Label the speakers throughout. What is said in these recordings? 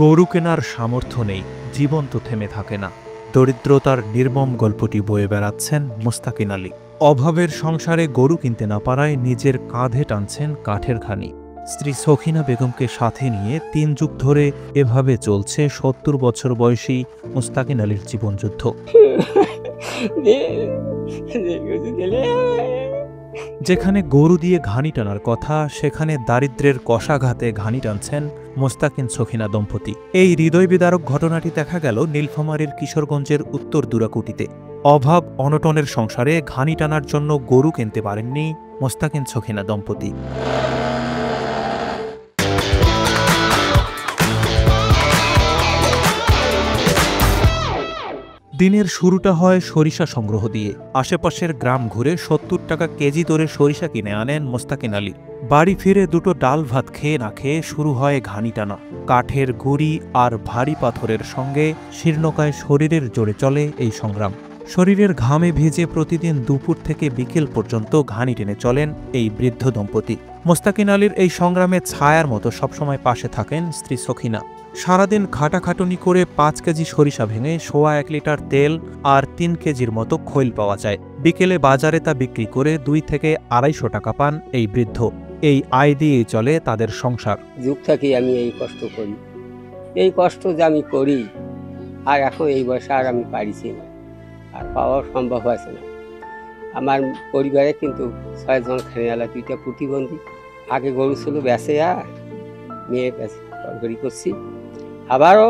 Speaker 1: গরু কেনার সামর্থ্য নেই, জীবন তো থেমে থাকে না। দরিদ্রতার নির্মম গল্পটি বয়ে বেড়াচ্ছেন মুস্তাকিন আলী। অভাবের সংসারে গরু কিনতে না পারায় নিজের কাঁধে টানছেন কাঠের ঘানি। স্ত্রী সখিনা বেগমকে সাথে নিয়ে ৩ যুগ ধরে এভাবে চলছে ৭০ বছর বয়সী মুস্তাকিন আলীর জীবনযুদ্ধ। যেখানে গরু দিয়ে ঘানি টানার কথা, সেখানে দারিদ্র্যের কষাঘাতে ঘানি টানছেন মুস্তাকিন সখিনা দম্পতি। এই হৃদয় বিদারক ঘটনাটি দেখা গেল নীলফামারীর কিশোরগঞ্জের উত্তর দুরাকুটিতে। অভাব অনটনের সংসারে ঘানি টানার জন্য গরু কিনতে পারেননি মুস্তাকিন সখিনা দম্পতি। দিনের শুরুটা হয় সরিষা সংগ্রহ দিয়ে। আশেপাশের গ্রাম ঘুরে ৭০ টাকা কেজি দরে সরিষা কিনে আনেন মুস্তাকিন আলী। বাড়ি ফিরে দুটো ডাল ভাত খেয়ে না খেয়ে শুরু হয় ঘানি টানা। কাঠের গুঁড়ি আর ভারী পাথরের সঙ্গে শীর্ণকায় শরীরের জোরে চলে এই সংগ্রাম। শরীরের ঘামে ভিজে প্রতিদিন দুপুর থেকে বিকেল পর্যন্ত ঘানি টেনে চলেন এই বৃদ্ধ দম্পতি। মুস্তাকিন আলীর এই সংগ্রামে ছায়ার মতো সবসময় পাশে থাকেন স্ত্রী সখিনা। সারাদিন খাটাখাটুনি করে ৫ কেজি সরিষা ভেঙে ১.৫ লিটার তেল আর ৩ কেজির মতো খৈল পাওয়া যায়। বিকেলে বাজারে তা বিক্রি করে ২ থেকে ২৫০ টাকা পান এই বৃদ্ধ। এই আয় দিয়েই চলে তাদের সংসার।
Speaker 2: যুগ থেকে আমি এই কষ্ট করি, এই কষ্ট যে আমি করি, আর এখন এই বয়সে আর আমি পারিছি না, আর পাওয়া সম্ভব হয়েছে না। আমার পরিবারে কিন্তু ৬ জন খানিয়ালা, 2টা প্রতিবন্ধী। আগে গরু ছিল বেঁচে, মেয়ে বেঁচে তরকারি করছি। আবারও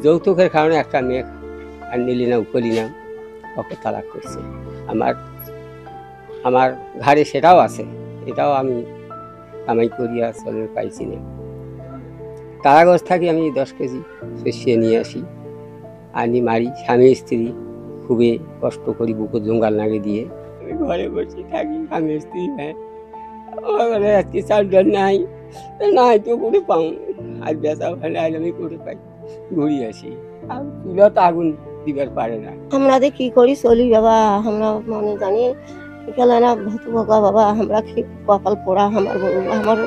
Speaker 2: যৌতুকের কারণে একটা মেয়ে আর নিলি না, করি না, ওকে তালাক করছে। আমার ঘাড়ে সেটাও আছে, এটাও আমি কামাই করিয়া চলে পাইছি না। কারাগজ থাকি আমি 10 কেজি শস্যে নিয়ে আসি, আনি মারি। স্বামী স্ত্রী খুবই কষ্ট করি, বুকুর জঙ্গাল নাগে দিয়ে আমি ঘরে বসে থাকি। স্বামী স্ত্রী ঘরে আজকে চাল ডাল নাই, নাই তো করে পাও, আর বেচা ভালো আইলে আমি করে পাই, ঘুরি আসি। আর চুলা তো আগুন দিবার পারে না।
Speaker 3: আমরা কি করি চলি বাবা, আমরা মনে জানি গেলে না ভতুভকা বাবা, আমরা কপাল পোড়া। আমার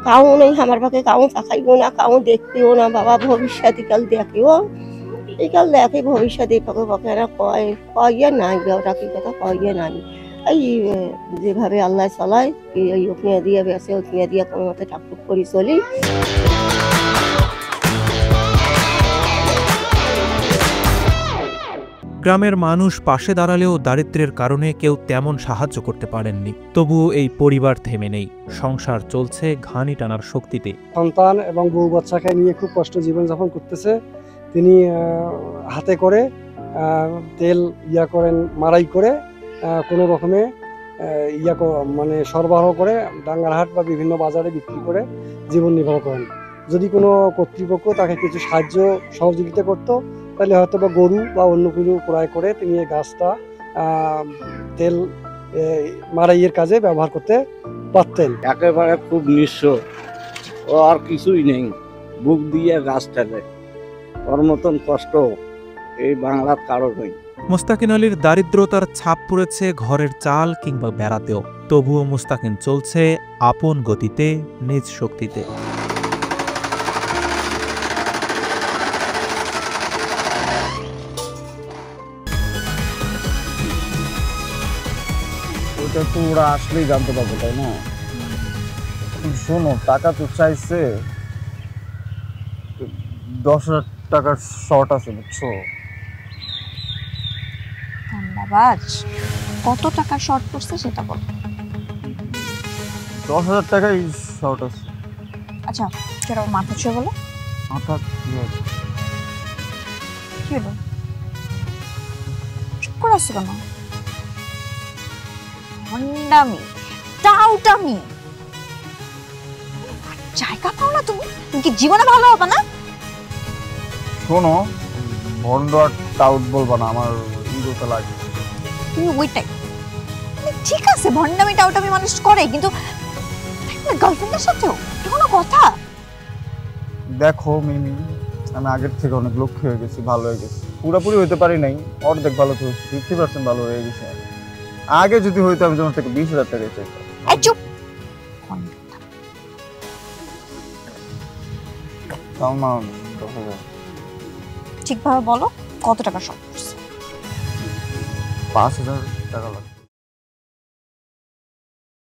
Speaker 3: কাউ নেই, আমার পাখে কাউ চাকাইবো না, কাউ দেখতেও না বাবা। ভবিষ্যৎ কাল দেখেও, একাল দেখে ভবিষ্যৎ পাকে পাকে না কয়ে নাই, ওটা কি কথা কয়ে নাই। এই যেভাবে আল্লাহ চলায়, এই ওখানে দিয়ে বেসে ওখানে দিয়ে কোনো মতে টাকটুক করি চলি।
Speaker 1: গ্রামের মানুষ পাশে দাঁড়ালেও দারিদ্র্যের কারণে কেউ তেমন সাহায্য করতে পারেননি। তবুও এই পরিবার থেমে নেই, সংসার চলছে ঘানি টানার শক্তিতে।
Speaker 4: সন্তান এবং বউ বাচ্চাকে নিয়ে খুব কষ্ট জীবনযাপন করতেছে। তিনি হাতে করে তেল করেন, মারাই করে কোনো রকমে মানে সরবরাহ করে ডাঙ্গারহাট বা বিভিন্ন বাজারে বিক্রি করে জীবন নির্বাহ করেন। যদি কোনো কর্তৃপক্ষ তাকে কিছু সাহায্য সহযোগিতা করতো, তাহলে হয়তো বা গরু বা অন্য কিছু ক্রয় করে তিনি এই গাছটা তেল মারাইয়ের কাজে ব্যবহার করতে পারতেন।
Speaker 5: একেবারে খুব নিঃস্ব, ও আর কিছুই নেই, বুক দিয়ে গাছ টানে। ওর মতন কষ্ট এই বাংলার কারো নেই।
Speaker 1: মুস্তাকিন আলীর দারিদ্রতার ছাপ পড়েছে ঘরের চাল কিংবা বেড়াতেও। তবুও মুস্তাকিন চলছে আপন গতিতে, নিজ শক্তিতে।
Speaker 5: ওটা তো ওরা আসলেই জানতে পারবো, তাই না? শোনো, টাকা তো চাইছে, 10,000 টাকার শর্ট আছে, বুঝছো?
Speaker 6: ধন্যবাদ। কত টাকা শর্ট পড়ছে সেটা বল।
Speaker 5: 10,000 টাকাই শর্ট আছে।
Speaker 6: আচ্ছা, সেটা মাথা ছুঁয়ে বলো।
Speaker 5: মাথা কি হবে?
Speaker 6: কি হলো, চুপ করে আসছো কেন? ভণ্ডামি, টাউটামি, জায়গা পাও না তুমি? তুমি কি জীবনে ভালো হবে না?
Speaker 5: শোনো, ভন্ড আর টাউট বলবা না, আমার ইগোতে লাগে।
Speaker 6: তুমি ওইটাই ঠিক আছে, ভণ্ডামি টাউটামি মানুষ করে, কিন্তু গার্লফ্রেন্ডের সাথেও কোনো কথা।
Speaker 5: দেখো মিমি, আমি আগের থেকে অনেক লক্ষ্য হয়ে গেছি, ভালো হয়ে গেছি। পুরোপুরি হইতে পারি নাই, অর্ধেক ভালো তো 50% ভালো হয়ে গেছে। আগে যদি হইতো আমি তোমার থেকে 20,000 টাকা চাইতাম।
Speaker 6: চুপ।
Speaker 5: তাও মা 10,000।
Speaker 6: ঠিকভাবে বলো কত টাকা শর্ট পড়ছে?
Speaker 5: 5,000 টাকা লাগবে।